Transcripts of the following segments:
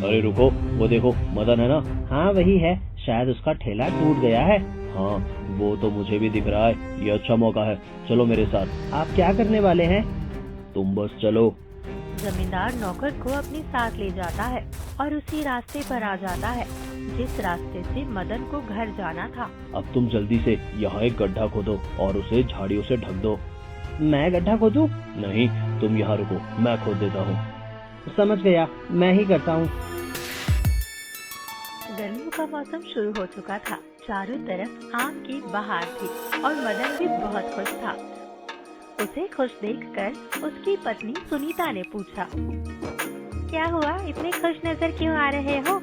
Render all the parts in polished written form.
अरे रुको, वो देखो मदन है ना? हाँ वही है, शायद उसका ठेला टूट गया है। हाँ वो तो मुझे भी दिख रहा है, ये अच्छा मौका है, चलो मेरे साथ। आप क्या करने वाले हैं? तुम बस चलो। जमींदार नौकर को अपने साथ ले जाता है और उसी रास्ते पर आ जाता है जिस रास्ते से मदन को घर जाना था। अब तुम जल्दी से यहाँ एक गड्ढा खोदो और उसे झाड़ियों से ढक दो। मैं गड्ढा खोदूं? नहीं, तुम यहाँ रुको, मैं खोद देता हूँ। समझ गया, मैं ही करता हूँ। गर्मियों का मौसम शुरू हो चुका था, चारों तरफ आम की बहार थी और मदन भी बहुत खुश था। उसे खुश देखकर उसकी पत्नी सुनीता ने पूछा, क्या हुआ, इतने खुश नजर क्यों आ रहे हो?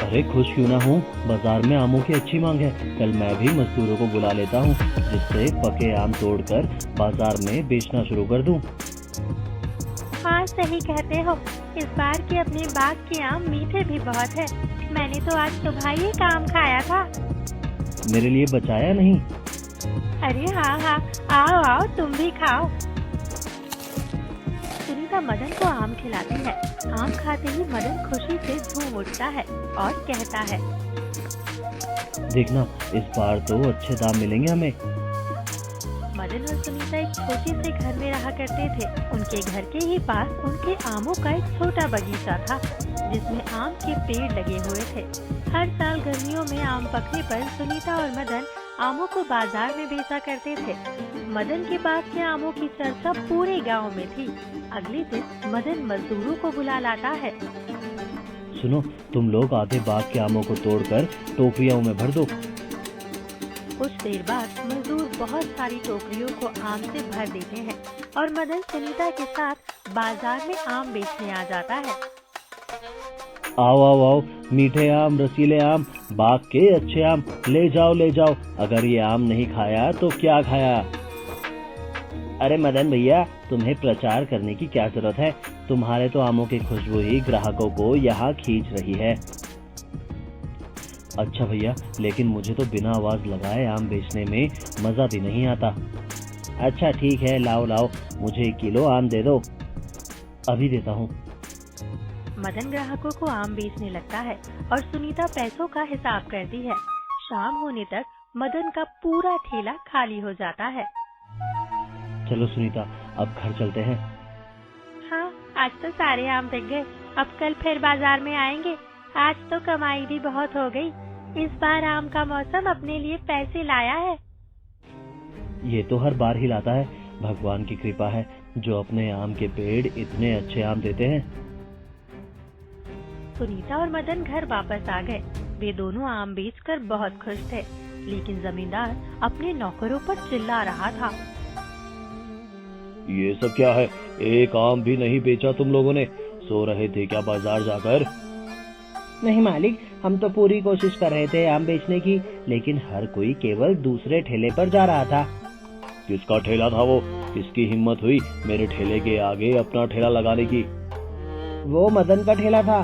अरे खुश क्यों ना हूँ, बाजार में आमों की अच्छी मांग है। कल मैं भी मजदूरों को बुला लेता हूँ, जिससे पके आम तोड़कर बाजार में बेचना शुरू कर दूँ। हाँ सही कहते हो, इस बार के अपने बाग के आम मीठे भी बहुत है। मैंने तो आज सुबह ही एक आम खाया था। मेरे लिए बचाया नहीं? अरे हाँ हाँ, आओ आओ तुम भी खाओ। सुनीता मदन को आम खिलाती है। आम खाते ही मदन खुशी से झूम उठता है और कहता है, देखना इस बार तो अच्छे दाम मिलेंगे हमें। मदन और सुनीता एक छोटे से घर में रहा करते थे। उनके घर के ही पास उनके आमों का एक छोटा बगीचा था जिसमें आम के पेड़ लगे हुए थे। हर साल गर्मियों में आम पकने पर सुनीता और मदन आमों को बाजार में बेचा करते थे। मदन के बाग के आमों की चर्चा पूरे गांव में थी। अगले दिन मदन मजदूरों को बुला लाता है। सुनो, तुम लोग आधे बाग के आमों को तोड़कर टोकरियों में भर दो। कुछ देर बाद मजदूर बहुत सारी टोकरियों को आम से भर देते हैं और मदन सुनीता के साथ बाजार में आम बेचने आ जाता है। आओ आओ आओ, मीठे आम, रसीले आम, बाग के अच्छे आम, ले जाओ ले जाओ। अगर ये आम नहीं खाया तो क्या खाया? अरे मदन भैया, तुम्हें प्रचार करने की क्या जरूरत है? तुम्हारे तो आमों की खुशबू ही ग्राहकों को यहाँ खींच रही है। अच्छा भैया, लेकिन मुझे तो बिना आवाज लगाए आम बेचने में मजा भी नहीं आता। अच्छा ठीक है, लाओ लाओ, मुझे 1 किलो आम दे दो। अभी देता हूँ। मदन ग्राहकों को आम बेचने लगता है और सुनीता पैसों का हिसाब करती है। शाम होने तक मदन का पूरा ठेला खाली हो जाता है। चलो सुनीता, अब घर चलते हैं। हाँ, आज तो सारे आम बिक गए। अब कल फिर बाजार में आएंगे। आज तो कमाई भी बहुत हो गई। इस बार आम का मौसम अपने लिए पैसे लाया है। ये तो हर बार ही लाता है, भगवान की कृपा है जो अपने आम के पेड़ इतने अच्छे आम देते हैं। सुनीता और मदन घर वापस आ गए। वे दोनों आम बेचकर बहुत खुश थे, लेकिन जमींदार अपने नौकरों पर चिल्ला रहा था। ये सब क्या है? एक आम भी नहीं बेचा तुम लोगों ने। सो रहे थे क्या बाजार जाकर? नहीं मालिक, हम तो पूरी कोशिश कर रहे थे आम बेचने की, लेकिन हर कोई केवल दूसरे ठेले पर जा रहा था। किसका ठेला था वो? किसकी हिम्मत हुई मेरे ठेले के आगे अपना ठेला लगाने की? वो मदन का ठेला था।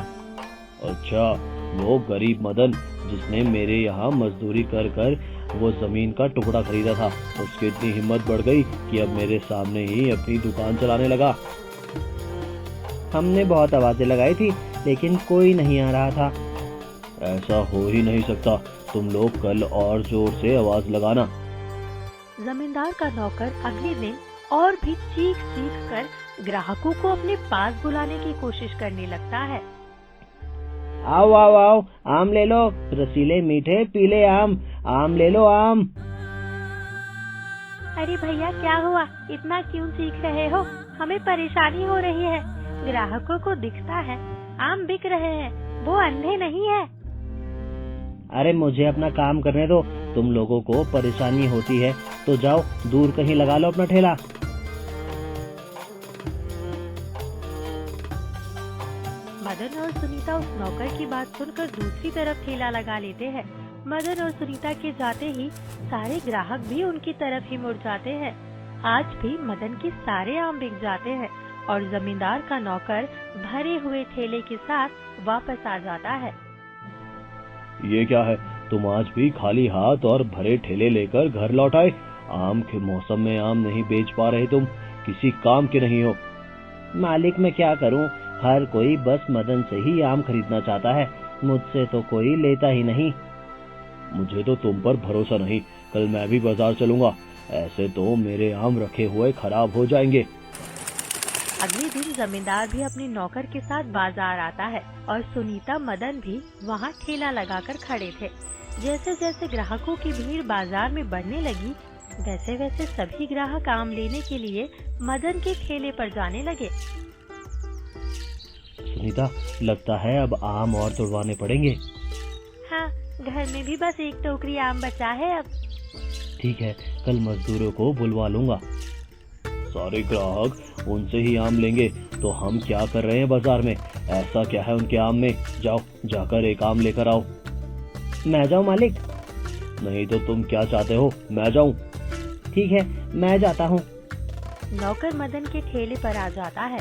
अच्छा, वो गरीब मदन जिसने मेरे यहाँ मजदूरी कर कर वो जमीन का टुकड़ा खरीदा था, उसकी इतनी हिम्मत बढ़ गई कि अब मेरे सामने ही अपनी दुकान चलाने लगा। हमने बहुत आवाजें लगाई थी, लेकिन कोई नहीं आ रहा था। ऐसा हो ही नहीं सकता, तुम लोग कल और जोर से आवाज लगाना। जमींदार का नौकर अगले दिन और भी चीख कर ग्राहकों को अपने पास बुलाने की कोशिश करने लगता है। आओ आओ आओ, आम ले लो, रसीले मीठे पीले आम ले लो आम। अरे भैया क्या हुआ, इतना क्यों चीख रहे हो? हमें परेशानी हो रही है। ग्राहकों को दिखता है आम बिक रहे हैं, वो अंधे नहीं है। अरे मुझे अपना काम करने दो, तुम लोगों को परेशानी होती है तो जाओ दूर कहीं लगा लो अपना ठेला। मदन और सुनीता उस नौकर की बात सुनकर दूसरी तरफ ठेला लगा लेते हैं। मदन और सुनीता के जाते ही सारे ग्राहक भी उनकी तरफ ही मुड़ जाते हैं। आज भी मदन के सारे आम बिक जाते हैं और जमींदार का नौकर भरे हुए ठेले के साथ वापस आ जाता है। ये क्या है, तुम आज भी खाली हाथ और भरे ठेले लेकर घर लौट आए? आम के मौसम में आम नहीं बेच पा रहे तुम, किसी काम के नहीं हो। मालिक मैं क्या करूं, हर कोई बस मदन से ही आम खरीदना चाहता है, मुझसे तो कोई लेता ही नहीं। मुझे तो तुम पर भरोसा नहीं, कल मैं भी बाजार चलूंगा, ऐसे तो मेरे आम रखे हुए खराब हो जाएंगे। अगले दिन जमींदार भी अपने नौकर के साथ बाजार आता है और सुनीता मदन भी वहाँ ठेला लगाकर खड़े थे। जैसे जैसे ग्राहकों की भीड़ बाजार में बढ़ने लगी, वैसे वैसे सभी ग्राहक आम लेने के लिए मदन के ठेले पर जाने लगे। सुनीता, लगता है अब आम और तुड़वाने पड़ेंगे। हाँ, घर में भी बस एक टोकरी आम बचा है अब। ठीक है, कल मजदूरों को बुलवा लूंगा। सारे ग्राहक उनसे ही आम लेंगे तो हम क्या कर रहे हैं बाजार में? ऐसा क्या है उनके आम में? जाओ, जाकर एक आम लेकर आओ। मैं जाऊं मालिक? नहीं तो तुम क्या चाहते हो, मैं जाऊं? ठीक है, मैं जाता हूँ। नौकर मदन के ठेले पर आ जाता है।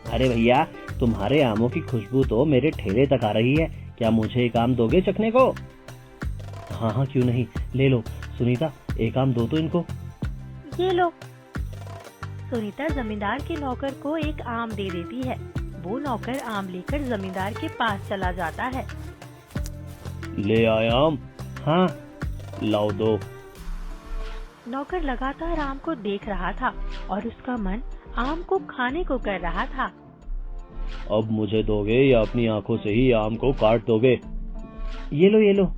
अरे भैया, तुम्हारे आमों की खुशबू तो मेरे ठेले तक आ रही है, क्या मुझे एक आम दोगे चखने को? हाँ हाँ, क्यों नहीं, ले लो। सुनीता, एक आम दो तो इनको। ये लो। सुनीता जमींदार के नौकर को एक आम दे देती है। वो नौकर आम लेकर जमींदार के पास चला जाता है। ले आया आम? हाँ, लाओ दो। नौकर लगातार आम को देख रहा था और उसका मन आम को खाने को कर रहा था। अब मुझे दोगे या अपनी आंखों से ही आम को काट दोगे? ये लो, ये लो।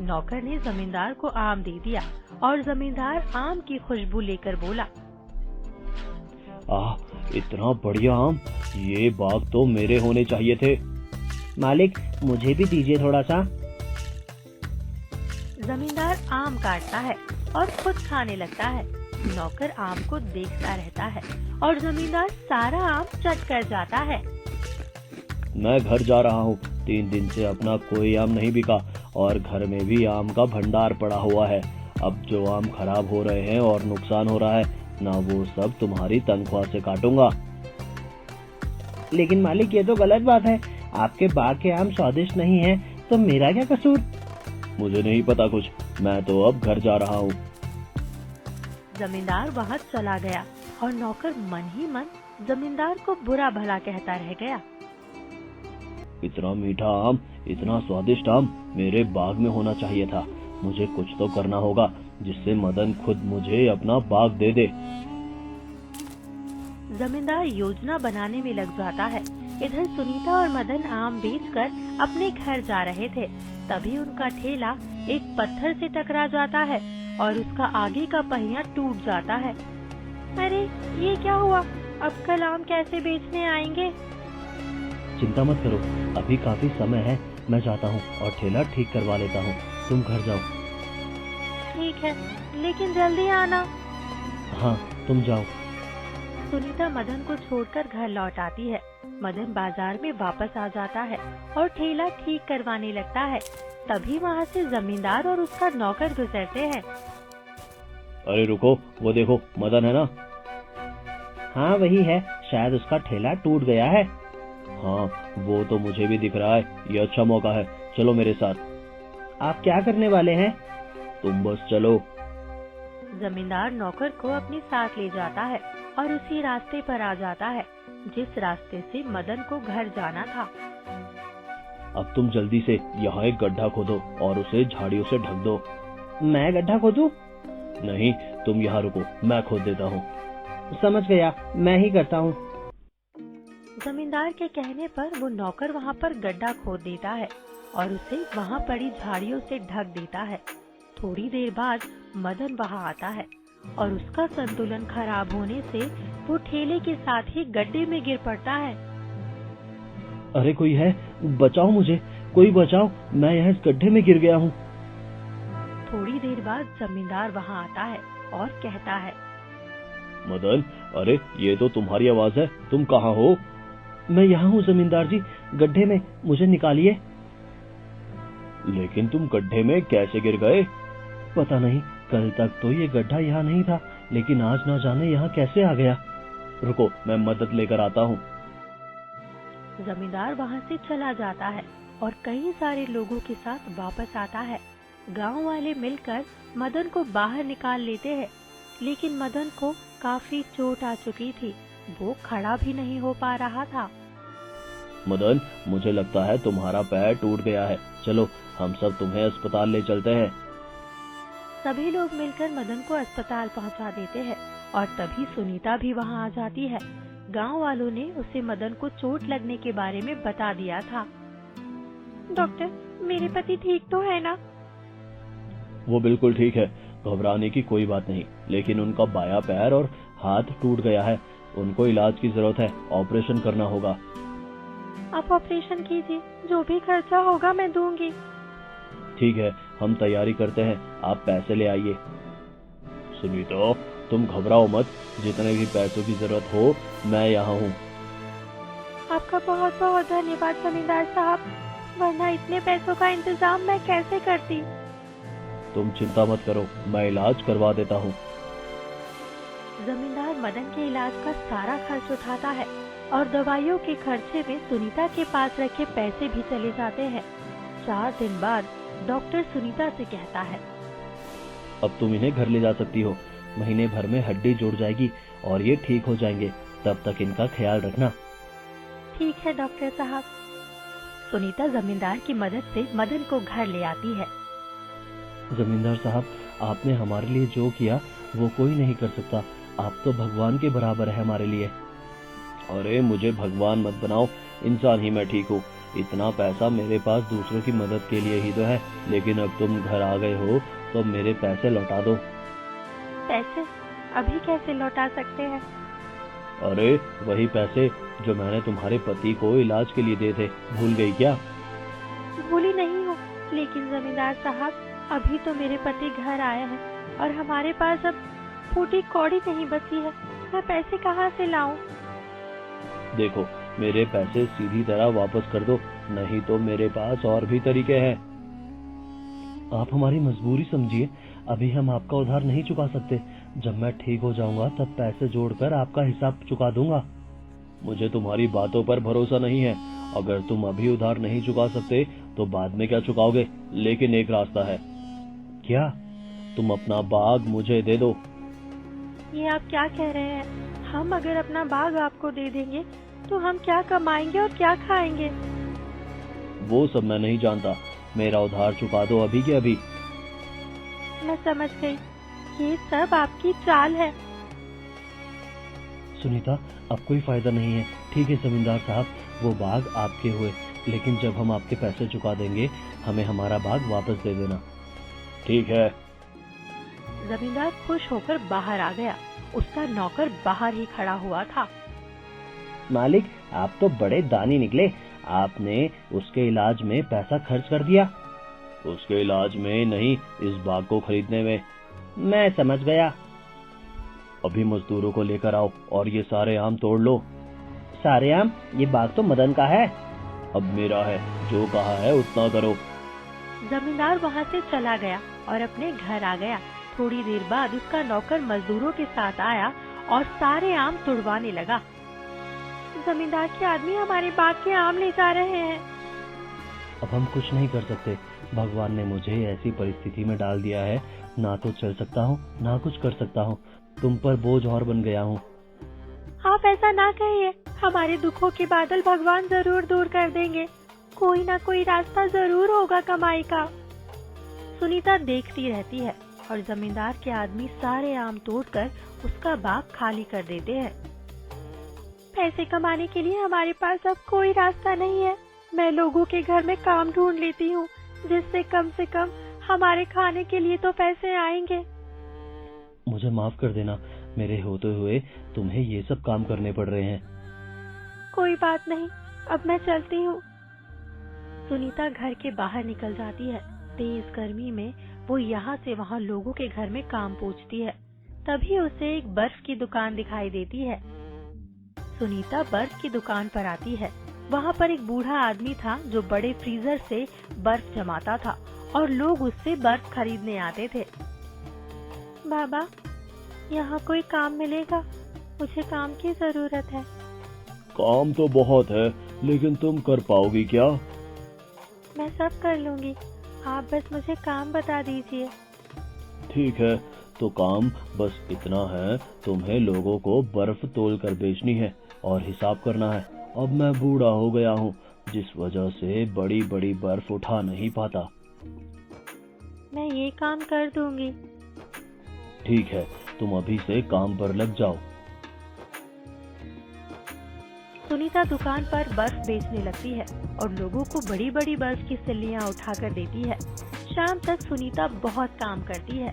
नौकर ने जमींदार को आम दे दिया और जमींदार आम की खुशबू लेकर बोला, आह, इतना बढ़िया आम, ये बाग तो मेरे होने चाहिए थे। मालिक, मुझे भी दीजिए थोड़ा सा। जमींदार आम काटता है और खुद खाने लगता है। नौकर आम को देखता रहता है और जमींदार सारा आम चट कर जाता है। मैं घर जा रहा हूँ, 3 दिन से अपना कोई आम नहीं बिका और घर में भी आम का भंडार पड़ा हुआ है। अब जो आम खराब हो रहे हैं और नुकसान हो रहा है ना, वो सब तुम्हारी तनख्वाह से काटूंगा। लेकिन मालिक, ये तो गलत बात है, आपके बाग के आम स्वादिष्ट नहीं हैं, तो मेरा क्या कसूर? मुझे नहीं पता कुछ, मैं तो अब घर जा रहा हूँ। जमींदार वहाँ चला गया और नौकर मन ही मन जमींदार को बुरा भला कहता रह गया। इतना मीठा आम, इतना स्वादिष्ट आम मेरे बाग में होना चाहिए था। मुझे कुछ तो करना होगा जिससे मदन खुद मुझे अपना बाग दे दे। जमींदार योजना बनाने में लग जाता है। इधर सुनीता और मदन आम बेचकर अपने घर जा रहे थे, तभी उनका ठेला एक पत्थर से टकरा जाता है और उसका आगे का पहिया टूट जाता है। अरे, ये क्या हुआ? अब कल आम कैसे बेचने आएंगे? चिंता मत करो, अभी काफी समय है, मैं जाता हूँ और ठेला ठीक करवा लेता हूँ, तुम घर जाओ। ठीक है, लेकिन जल्दी आना। हाँ, तुम जाओ। सुनीता मदन को छोड़कर घर लौट आती है। मदन बाजार में वापस आ जाता है और ठेला ठीक करवाने लगता है। तभी वहाँ से जमींदार और उसका नौकर गुजरते हैं। अरे रुको, वो देखो, मदन है ना? हाँ, वही है, शायद उसका ठेला टूट गया है। हाँ, वो तो मुझे भी दिख रहा है, ये अच्छा मौका है, चलो मेरे साथ। आप क्या करने वाले हैं? तुम बस चलो। जमींदार नौकर को अपने साथ ले जाता है और उसी रास्ते पर आ जाता है जिस रास्ते से मदन को घर जाना था। अब तुम जल्दी से यहाँ एक गड्ढा खोदो और उसे झाड़ियों से ढक दो। मैं गड्ढा खोदूं? नहीं, तुम यहाँ रुको, मैं खोद देता हूँ। समझ गया, मैं ही करता हूँ। जमींदार के कहने पर वो नौकर वहाँ पर गड्ढा खोद देता है और उसे वहाँ पड़ी झाड़ियों से ढक देता है। थोड़ी देर बाद मदन वहाँ आता है और उसका संतुलन खराब होने से वो ठेले के साथ ही गड्ढे में गिर पड़ता है। अरे कोई है, बचाओ मुझे, कोई बचाओ, मैं यहाँ इस गड्ढे में गिर गया हूँ। थोड़ी देर बाद जमींदार वहाँ आता है और कहता है, मदन, अरे ये तो तुम्हारी आवाज है, तुम कहाँ हो? मैं यहाँ हूँ जमींदार जी, गड्ढे में, मुझे निकालिए। लेकिन तुम गड्ढे में कैसे गिर गए? पता नहीं, कल तक तो ये गड्ढा यहाँ नहीं था, लेकिन आज ना जाने यहाँ कैसे आ गया। रुको, मैं मदद लेकर आता हूँ। जमींदार वहाँ से चला जाता है और कई सारे लोगों के साथ वापस आता है। गांव वाले मिलकर मदन को बाहर निकाल लेते हैं, लेकिन मदन को काफी चोट आ चुकी थी वो खड़ा भी नहीं हो पा रहा था। मदन, मुझे लगता है तुम्हारा पैर टूट गया है। चलो हम सब तुम्हें अस्पताल ले चलते हैं। सभी लोग मिलकर मदन को अस्पताल पहुंचा देते हैं और तभी सुनीता भी वहां आ जाती है। गांव वालों ने उसे मदन को चोट लगने के बारे में बता दिया था। डॉक्टर, मेरे पति ठीक तो है ना? वो बिल्कुल ठीक है, घबराने की कोई बात नहीं, लेकिन उनका बायां पैर और हाथ टूट गया है। उनको इलाज की जरूरत है, ऑपरेशन करना होगा। आप ऑपरेशन कीजिए, जो भी खर्चा होगा मैं दूंगी। ठीक है, हम तैयारी करते हैं, आप पैसे ले आइए। सुनीता, तुम घबराओ मत, जितने भी पैसों की जरूरत हो मैं यहाँ हूँ। आपका बहुत बहुत धन्यवाद जमींदार साहब, वरना इतने पैसों का इंतजाम मैं कैसे करती। तुम चिंता मत करो, मैं इलाज करवा देता हूँ। जमींदार मदन के इलाज का सारा खर्च उठाता है और दवाइयों के खर्चे में सुनीता के पास रखे पैसे भी चले जाते हैं। 4 दिन बाद डॉक्टर सुनीता से कहता है, अब तुम इन्हें घर ले जा सकती हो। महीने भर में हड्डी जुड़ जाएगी और ये ठीक हो जाएंगे, तब तक इनका ख्याल रखना। ठीक है डॉक्टर साहब। सुनीता जमींदार की मदद से मदन को घर ले आती है। जमींदार साहब, आपने हमारे लिए जो किया वो कोई नहीं कर सकता। आप तो भगवान के बराबर है हमारे लिए। अरे मुझे भगवान मत बनाओ, इंसान ही मैं ठीक हूँ। इतना पैसा मेरे पास दूसरों की मदद के लिए ही तो है, लेकिन अब तुम घर आ गए हो तो मेरे पैसे लौटा दो। पैसे अभी कैसे लौटा सकते हैं? अरे वही पैसे जो मैंने तुम्हारे पति को इलाज के लिए दिए थे, भूल गई क्या? भूली नहीं हूँ, लेकिन जमींदार साहब अभी तो मेरे पति घर आए हैं और हमारे पास अब फूटी कौड़ी नहीं बची है। मैं पैसे कहाँ से लाऊं? देखो, मेरे पैसे सीधी तरह वापस कर दो, नहीं तो मेरे पास और भी तरीके हैं। आप हमारी मजबूरी समझिए, अभी हम आपका उधार नहीं चुका सकते। जब मैं ठीक हो जाऊंगा तब पैसे जोड़कर आपका हिसाब चुका दूंगा। मुझे तुम्हारी बातों पर भरोसा नहीं है। अगर तुम अभी उधार नहीं चुका सकते तो बाद में क्या चुकाओगे? लेकिन एक रास्ता है। क्या? तुम अपना बाग मुझे दे दो। ये आप क्या कह रहे हैं? हम अगर अपना बाग आपको दे देंगे तो हम क्या कमाएंगे और क्या खाएंगे? वो सब मैं नहीं जानता, मेरा उधार चुका दो अभी के अभी। मैं समझ गई, ये सब आपकी चाल है। सुनीता, अब कोई फायदा नहीं है। ठीक है जमींदार साहब, वो बाग आपके हुए, लेकिन जब हम आपके पैसे चुका देंगे हमें हमारा बाग वापस दे देना। ठीक है। जमींदार खुश होकर बाहर आ गया। उसका नौकर बाहर ही खड़ा हुआ था। मालिक, आप तो बड़े दानी निकले। आपने उसके इलाज में पैसा खर्च कर दिया। उसके इलाज में नहीं, इस बाग को खरीदने में। मैं समझ गया। अभी मजदूरों को लेकर आओ और ये सारे आम तोड़ लो। सारे आम? ये बाग तो मदन का है। अब मेरा है, जो कहा है उतना करो। जमींदार वहाँ से चला गया और अपने घर आ गया। थोड़ी देर बाद उसका नौकर मजदूरों के साथ आया और सारे आम तुड़वाने लगा। जमींदार के आदमी हमारे बाग के आम ले जा रहे हैं। अब हम कुछ नहीं कर सकते। भगवान ने मुझे ऐसी परिस्थिति में डाल दिया है, ना तो चल सकता हूँ ना कुछ कर सकता हूँ। तुम पर बोझ और बन गया हूँ। आप ऐसा ना कहिए, हमारे दुखों के बादल भगवान जरूर दूर कर देंगे। कोई ना कोई रास्ता जरूर होगा कमाई का। सुनीता देखती रहती है और जमींदार के आदमी सारे आम तोड़कर उसका बाग खाली कर देते हैं। पैसे कमाने के लिए हमारे पास अब कोई रास्ता नहीं है। मैं लोगों के घर में काम ढूंढ लेती हूँ, जिससे कम से कम हमारे खाने के लिए तो पैसे आएंगे। मुझे माफ कर देना, मेरे होते हुए तुम्हें ये सब काम करने पड़ रहे हैं। कोई बात नहीं, अब मैं चलती हूँ। सुनीता घर के बाहर निकल जाती है। तेज गर्मी में वो यहाँ से वहाँ लोगों के घर में काम पूछती है। तभी उसे एक बर्फ की दुकान दिखाई देती है। सुनीता बर्फ की दुकान पर आती है। वहाँ पर एक बूढ़ा आदमी था जो बड़े फ्रीजर से बर्फ जमाता था और लोग उससे बर्फ खरीदने आते थे। बाबा, यहाँ कोई काम मिलेगा? मुझे काम की जरूरत है। काम तो बहुत है, लेकिन तुम कर पाओगी क्या? मैं सब कर लूँगी, आप बस मुझे काम बता दीजिए। ठीक है, तो काम बस इतना है, तुम्हें लोगों को बर्फ तोल कर बेचनी है और हिसाब करना है। अब मैं बूढ़ा हो गया हूँ, जिस वजह से बड़ी बड़ी बर्फ उठा नहीं पाता। मैं ये काम कर दूंगी। ठीक है, तुम अभी से काम पर लग जाओ। सुनीता दुकान पर बर्फ बेचने लगती है और लोगों को बड़ी बड़ी बर्फ की सिल्लियाँ उठाकर देती है। शाम तक सुनीता बहुत काम करती है।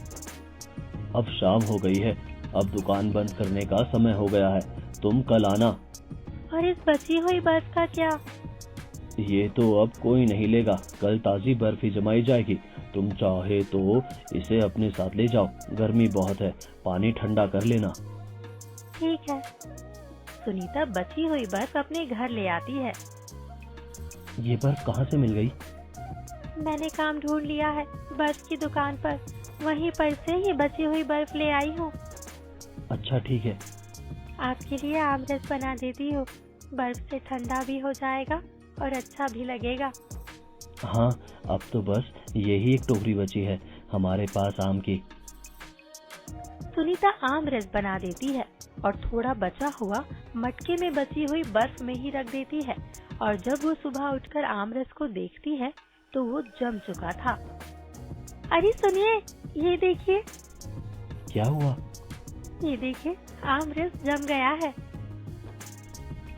अब शाम हो गई है, अब दुकान बंद करने का समय हो गया है, तुम कल आना। और इस बची हुई बर्फ का क्या? ये तो अब कोई नहीं लेगा, कल ताजी बर्फ ही जमाई जाएगी। तुम चाहे तो इसे अपने साथ ले जाओ, गर्मी बहुत है, पानी ठंडा कर लेना। ठीक है। सुनीता बची हुई बर्फ अपने घर ले आती है। ये बर्फ कहाँ से मिल गई? मैंने काम ढूंढ लिया है बर्फ की दुकान पर, वहीं पर से ये बची हुई बर्फ ले आई हूँ। अच्छा ठीक है। आपके लिए आमरस बना देती हूँ, बर्फ से ठंडा भी हो जाएगा और अच्छा भी लगेगा। हाँ, अब तो बस यही एक टोकरी बची है हमारे पास आम की। सुनीता आमरस बना देती है और थोड़ा बचा हुआ मटके में बची हुई बर्फ में ही रख देती है। और जब वो सुबह उठकर आमरस को देखती है तो वो जम चुका था। अरे सुनिए, ये देखिए। क्या हुआ? ये देखिए, आमरस जम गया है।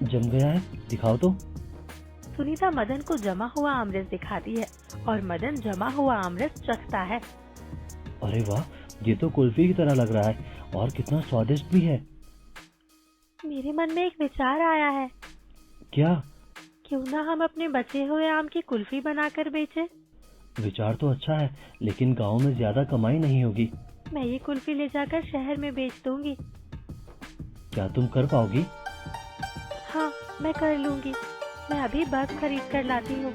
जम गया है? दिखाओ तो। सुनीता मदन को जमा हुआ आमरस दिखाती है और मदन जमा हुआ आमरस चखता है। अरे वाह, ये तो कुल्फी की तरह लग रहा है और कितना स्वादिष्ट भी है। मेरे मन में एक विचार आया है। क्या? क्यों ना हम अपने बचे हुए आम की कुल्फी बनाकर बेचें? विचार तो अच्छा है, लेकिन गांव में ज्यादा कमाई नहीं होगी। मैं ये कुल्फी ले जाकर शहर में बेच दूंगी। क्या तुम कर पाओगी? हाँ, मैं कर लूंगी। मैं अभी बर्फ खरीद कर लाती हूँ।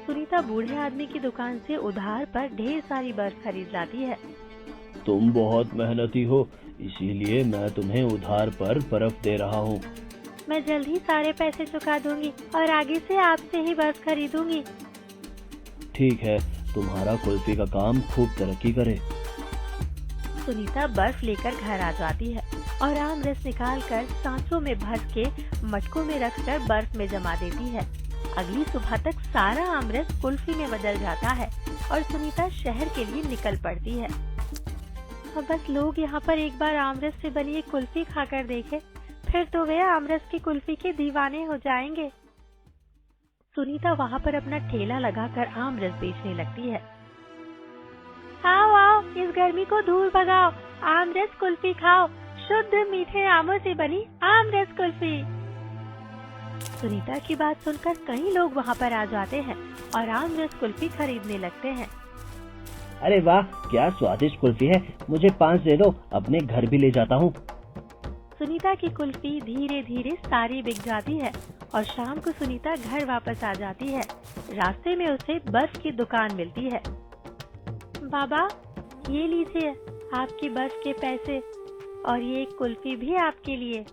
सुनीता बूढ़े आदमी की दुकान से उधार पर ढेर सारी बर्फ खरीद लाती है। तुम बहुत मेहनती हो, इसीलिए मैं तुम्हें उधार पर बर्फ दे रहा हूँ। मैं जल्द ही सारे पैसे चुका दूंगी और आगे से आपसे ही बर्फ खरीदूंगी। ठीक है, तुम्हारा कुल्फी का काम खूब तरक्की करे। सुनीता बर्फ लेकर घर आ जाती है और आमरस निकाल कर सांचों में भर के मटकों में रखकर बर्फ में जमा देती है। अगली सुबह तक सारा आमरस कुल्फी में बदल जाता है और सुनीता शहर के लिए निकल पड़ती है। अब बस लोग यहाँ पर एक बार आमरस से बनी एक कुल्फी खाकर देखें, फिर तो वे आमरस की कुल्फी के दीवाने हो जाएंगे। सुनीता वहाँ पर अपना ठेला लगाकर आमरस बेचने लगती है। आओ आओ, इस गर्मी को दूर भगाओ, आमरस कुल्फी खाओ, शुद्ध मीठे आमों से बनी आमरस कुल्फी। सुनीता की बात सुनकर कई लोग वहाँ पर आ जाते हैं और आमरस कुल्फी खरीदने लगते हैं। अरे वाह, क्या स्वादिष्ट कुल्फी है, मुझे 5 दे दो, अपने घर भी ले जाता हूँ। सुनीता की कुल्फी धीरे धीरे सारी बिक जाती है और शाम को सुनीता घर वापस आ जाती है। रास्ते में उसे बर्फ की दुकान मिलती है। बाबा, ये लीजिए आपकी बर्फ के पैसे और ये एक कुल्फी भी आपके लिए।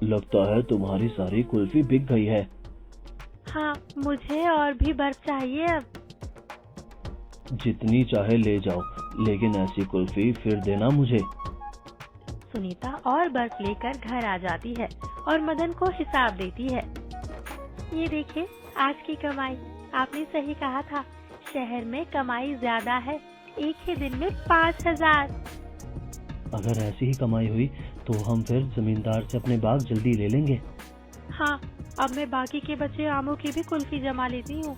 लगता है तुम्हारी सारी कुल्फी बिक गई है। हाँ, मुझे और भी बर्फ चाहिए अब। जितनी चाहे ले जाओ, लेकिन ऐसी कुल्फी फिर देना मुझे। सुनीता और बर्फ लेकर घर आ जाती है और मदन को हिसाब देती है। ये देखिए, आज की कमाई। आपने सही कहा था, शहर में कमाई ज्यादा है, एक ही दिन में 5000। अगर ऐसी ही कमाई हुई तो हम फिर जमींदार से अपने बाग जल्दी ले लेंगे। हाँ, अब मैं बाकी के बचे आमों की भी कुल्फी जमा लेती हूँ।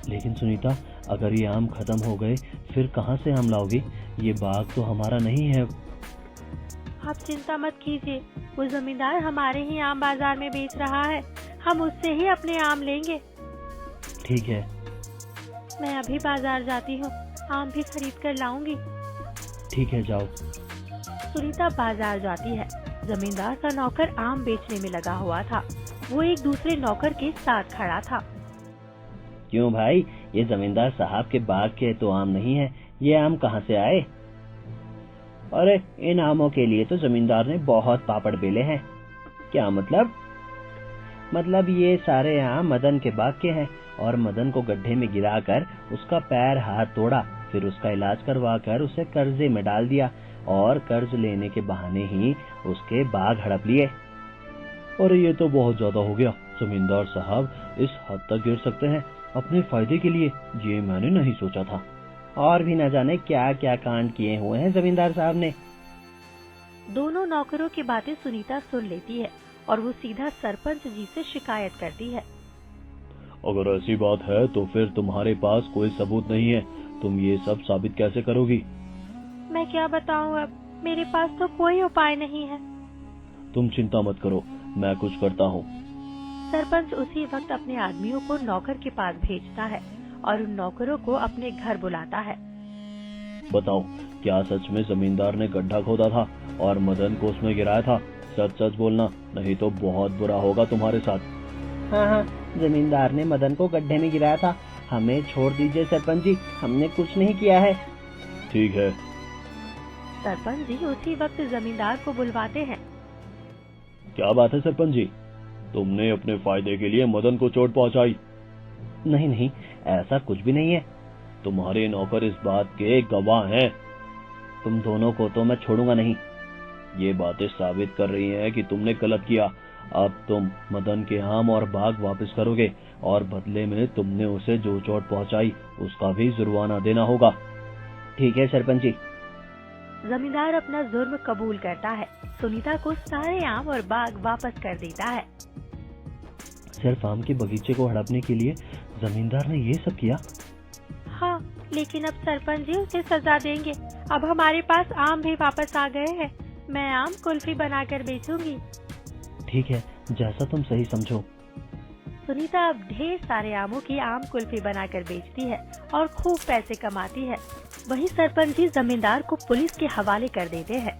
लेकिन सुनीता, अगर ये आम खत्म हो गए फिर कहाँ से आम लाओगी? ये बाग तो हमारा नहीं है। आप चिंता मत कीजिए, वो जमींदार हमारे ही आम बाजार में बेच रहा है, हम उससे ही अपने आम लेंगे। ठीक है, मैं अभी बाजार जाती हूँ, आम भी खरीद कर लाऊंगी। ठीक है, जाओ। सुनीता बाजार जाती है। जमींदार का नौकर आम बेचने में लगा हुआ था। वो एक दूसरे नौकर के साथ खड़ा था। क्यों भाई, ये जमींदार साहब के बाग के तो आम नहीं है, ये आम कहाँ से आए? अरे, इन आमों के लिए तो जमींदार ने बहुत पापड़ बेले हैं। क्या मतलब? मतलब ये सारे आम मदन के बाग के हैं और मदन को गड्ढे में गिराकर उसका पैर हाथ तोड़ा, फिर उसका इलाज करवा कर उसे कर्जे में डाल दिया और कर्ज लेने के बहाने ही उसके बाग हड़प लिए। अरे ये तो बहुत ज्यादा हो गया। जमींदार साहब इस हद तक गिर सकते हैं अपने फायदे के लिए, ये मैंने नहीं सोचा था। और भी न जाने क्या क्या कांड किए हुए हैं जमींदार साहब ने। दोनों नौकरों की बातें सुनीता सुन लेती है और वो सीधा सरपंच जी से शिकायत करती है। अगर ऐसी बात है तो फिर तुम्हारे पास कोई सबूत नहीं है, तुम ये सब साबित कैसे करोगी? मैं क्या बताऊं, अब मेरे पास तो कोई उपाय नहीं है। तुम चिंता मत करो, मैं कुछ करता हूँ। सरपंच उसी वक्त अपने आदमियों को नौकर के पास भेजता है और उन नौकरों को अपने घर बुलाता है। बताओ, क्या सच में जमींदार ने गड्ढा खोदा था और मदन को उसमें गिराया था? सच सच बोलना, नहीं तो बहुत बुरा होगा तुम्हारे साथ। हाँ, जमींदार ने मदन को गड्ढे में गिराया था। हमें छोड़ दीजिए सरपंच जी, हमने कुछ नहीं किया है। ठीक है। सरपंच जी उसी वक्त जमींदार को बुलवाते हैं। क्या बात है सरपंच जी, तुमने अपने फायदे के लिए मदन को चोट पहुंचाई? नहीं, ऐसा कुछ भी नहीं है। तुम्हारे नौकर इस बात के गवाह हैं। तुम दोनों को तो मैं छोड़ूंगा नहीं। ये बातें साबित कर रही हैं कि तुमने गलत किया। अब तुम मदन के आम और बाग वापस करोगे और बदले में तुमने उसे जो चोट पहुंचाई उसका भी जुर्माना देना होगा। ठीक है सरपंच जी। जमींदार अपना जुर्म कबूल करता है, सुनीता को सारे आम और बाग वापस कर देता है। सिर्फ आम के बगीचे को हड़पने के लिए जमींदार ने ये सब किया? हाँ, लेकिन अब सरपंच जी उसे सजा देंगे। अब हमारे पास आम भी वापस आ गए हैं। मैं आम कुल्फी बनाकर बेचूंगी। ठीक है, जैसा तुम सही समझो। सुनीता अब ढेर सारे आमों की आम कुल्फी बनाकर बेचती है और खूब पैसे कमाती है। वहीं सरपंच जी जमींदार को पुलिस के हवाले कर देते हैं।